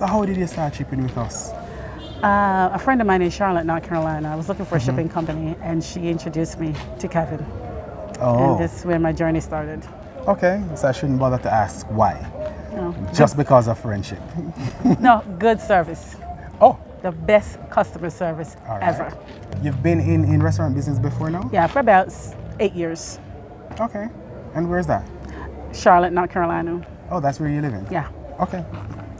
So how did you start shipping with us? A friend of mine in Charlotte, North Carolina, I was looking for a shipping company, and she introduced me to Kevin. Oh, And this is where my journey started. okay. So I shouldn't bother to ask why. No, Just because of friendship. no, good service. Oh, The best customer service all right. ever. You've been in restaurant business before now? Yeah, for about 8 years. Okay. And where's that? Charlotte, North Carolina. Oh, that's where you live in? Yeah. Okay.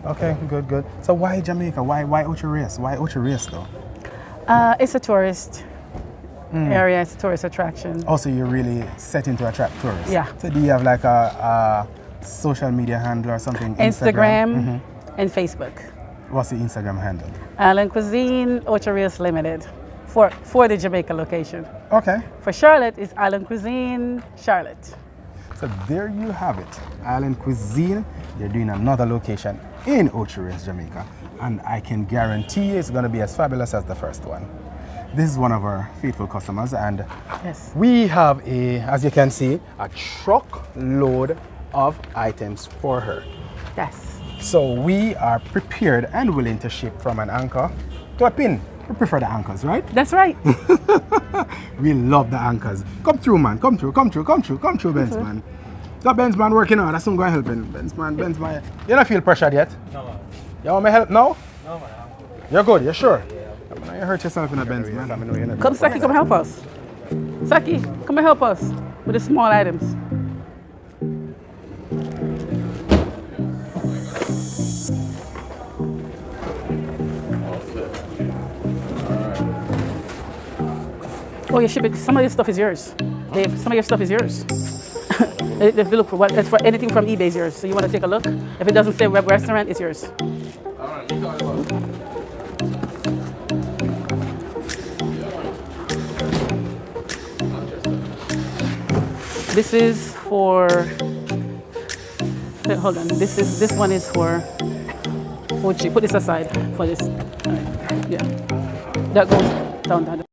Okay, good, good. So why Jamaica? Why Ocho Rios? Why Ocho Rios though? It's a tourist area. It's a tourist attraction. Also, you're really setting to attract tourists. Yeah. So do you have like a social media handle or something? Instagram and Facebook. What's the Instagram handle? Island Cuisine, Ocho Rios Limited, for the Jamaica location. Okay. For Charlotte, it's Island Cuisine, Charlotte. So there you have it. Island Cuisine. They're doing another location in Ocho Rios, Jamaica. And I can guarantee you it's going to be as fabulous as the first one. This is one of our faithful customers, and Yes. we have as you can see, a truckload of items for her. Yes. So we are prepared and willing to ship from an anchor to a pin. We prefer the anchors, right? That's right. We love the anchors. Come through, man. Come through, Benz, man. The Benz man working hard. That's some guy helping. Benz man. You don't feel pressured yet? No, man. You want me help now? No, man. You're good, you're sure? You hurt yourself in a Benz, man. Come, Saki, come help us. Saki, come and help us with the small items. Oh, you ship it. Some of your stuff is yours. Dave, some of your stuff is yours. If you look for it's for anything from eBay is yours. So you want to take a look? If it doesn't say web restaurant, it's yours. Alright, you got it. This is for. Hold on. This one is for. Ochi. Put this aside for this. All right. Yeah. That goes down.